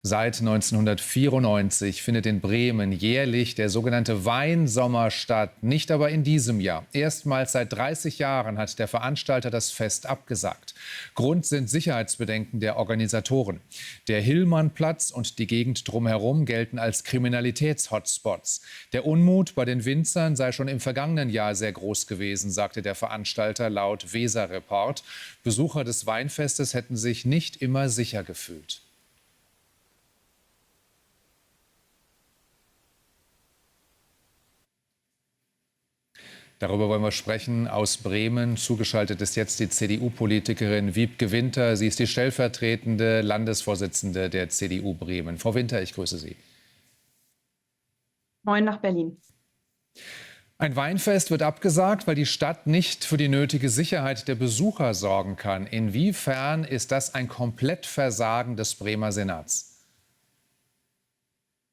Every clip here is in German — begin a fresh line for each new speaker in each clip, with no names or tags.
Seit 1994 findet in Bremen jährlich der sogenannte Weinsommer statt, nicht aber in diesem Jahr. Erstmals seit 30 Jahren hat der Veranstalter das Fest abgesagt. Grund sind Sicherheitsbedenken der Organisatoren. Der Hillmannplatz und die Gegend drumherum gelten als Kriminalitäts-Hotspots. Der Unmut bei den Winzern sei schon im vergangenen Jahr sehr groß gewesen, sagte der Veranstalter laut Weser-Report. Besucher des Weinfestes hätten sich nicht immer sicher gefühlt. Darüber wollen wir sprechen. Aus Bremen zugeschaltet ist jetzt die CDU-Politikerin Wiebke Winter. Sie ist die stellvertretende Landesvorsitzende der CDU Bremen. Frau Winter, ich grüße Sie.
Moin nach Berlin.
Ein Weinfest wird abgesagt, weil die Stadt nicht für die nötige Sicherheit der Besucher sorgen kann. Inwiefern ist das ein Komplettversagen des Bremer Senats?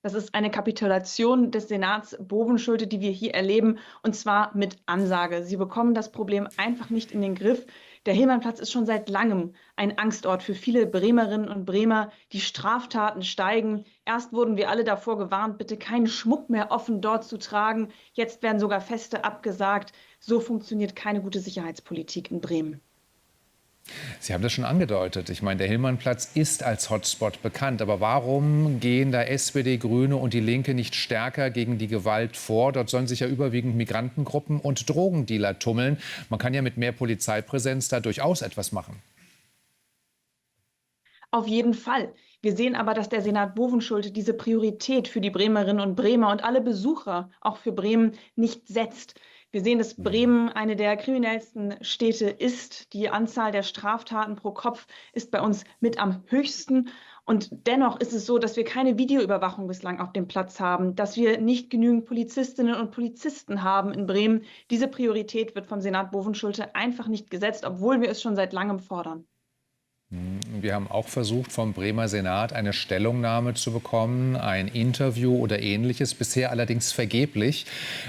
Das ist eine Kapitulation des Senats Bovenschulte, die wir hier erleben, und zwar mit Ansage. Sie bekommen das Problem einfach nicht in den Griff. Der Hillmannplatz ist schon seit langem ein Angstort für viele Bremerinnen und Bremer. Die Straftaten steigen. Erst wurden wir alle davor gewarnt, bitte keinen Schmuck mehr offen dort zu tragen. Jetzt werden sogar Feste abgesagt. So funktioniert keine gute Sicherheitspolitik in Bremen.
Sie haben das schon angedeutet. Ich meine, der Hillmannplatz ist als Hotspot bekannt. Aber warum gehen da SPD, Grüne und die Linke nicht stärker gegen die Gewalt vor? Dort sollen sich ja überwiegend Migrantengruppen und Drogendealer tummeln. Man kann ja mit mehr Polizeipräsenz da durchaus etwas machen.
Auf jeden Fall. Wir sehen aber, dass der Senat Bovenschulte diese Priorität für die Bremerinnen und Bremer und alle Besucher, auch für Bremen, nicht setzt. Wir sehen, dass Bremen eine der kriminellsten Städte ist. Die Anzahl der Straftaten pro Kopf ist bei uns mit am höchsten. Und dennoch ist es so, dass wir keine Videoüberwachung bislang auf dem Platz haben, dass wir nicht genügend Polizistinnen und Polizisten haben in Bremen. Diese Priorität wird vom Senat Bovenschulte einfach nicht gesetzt, obwohl wir es schon seit langem fordern.
Wir haben auch versucht, vom Bremer Senat eine Stellungnahme zu bekommen, ein Interview oder Ähnliches, bisher allerdings vergeblich.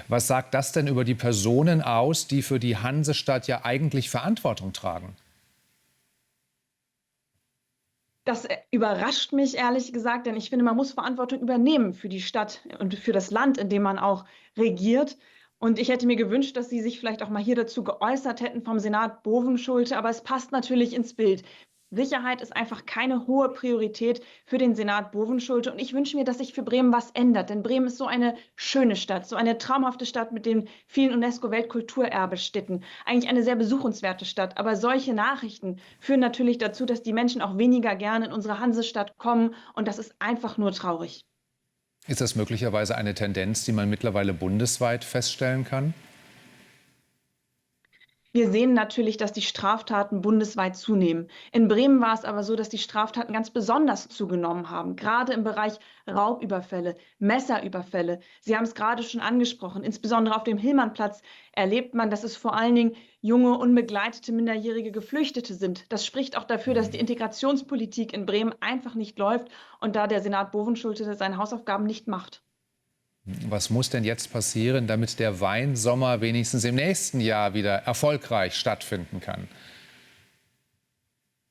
Was sagt das denn über die Personen aus, die für die Hansestadt ja eigentlich Verantwortung tragen?
Das überrascht mich ehrlich gesagt, denn ich finde, man muss Verantwortung übernehmen für die Stadt und für das Land, in dem man auch regiert. Und ich hätte mir gewünscht, dass Sie sich vielleicht auch mal hier dazu geäußert hätten vom Senat Bovenschulte, aber es passt natürlich ins Bild. Sicherheit ist einfach keine hohe Priorität für den Senat Bovenschulte. Und ich wünsche mir, dass sich für Bremen was ändert. Denn Bremen ist so eine schöne Stadt, so eine traumhafte Stadt mit den vielen UNESCO-Weltkulturerbestätten. Eigentlich eine sehr besuchenswerte Stadt. Aber solche Nachrichten führen natürlich dazu, dass die Menschen auch weniger gerne in unsere Hansestadt kommen. Und das ist einfach nur traurig.
Ist das möglicherweise eine Tendenz, die man mittlerweile bundesweit feststellen kann?
Wir sehen natürlich, dass die Straftaten bundesweit zunehmen. In Bremen war es aber so, dass die Straftaten ganz besonders zugenommen haben, gerade im Bereich Raubüberfälle, Messerüberfälle. Sie haben es gerade schon angesprochen. Insbesondere auf dem Hillmannplatz erlebt man, dass es vor allen Dingen junge, unbegleitete, minderjährige Geflüchtete sind. Das spricht auch dafür, dass die Integrationspolitik in Bremen einfach nicht läuft und da der Senat Bovenschulte seine Hausaufgaben nicht macht.
Was muss denn jetzt passieren, damit der Weinsommer wenigstens im nächsten Jahr wieder erfolgreich stattfinden kann?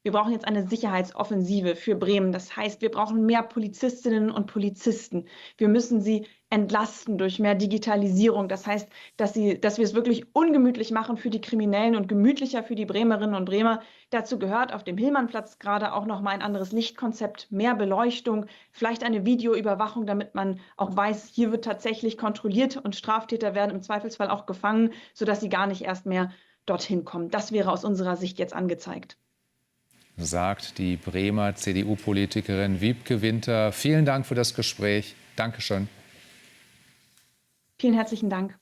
Wir brauchen jetzt eine Sicherheitsoffensive für Bremen. Das heißt, wir brauchen mehr Polizistinnen und Polizisten. Wir müssen sie entlasten durch mehr Digitalisierung. Das heißt, dass wir es wirklich ungemütlich machen für die Kriminellen und gemütlicher für die Bremerinnen und Bremer. Dazu gehört auf dem Hillmannplatz gerade auch noch mal ein anderes Lichtkonzept, mehr Beleuchtung, vielleicht eine Videoüberwachung, damit man auch weiß, hier wird tatsächlich kontrolliert und Straftäter werden im Zweifelsfall auch gefangen, sodass sie gar nicht erst mehr dorthin kommen. Das wäre aus unserer Sicht jetzt angezeigt.
Sagt die Bremer CDU-Politikerin Wiebke Winter. Vielen Dank für das Gespräch. Dankeschön.
Vielen herzlichen Dank.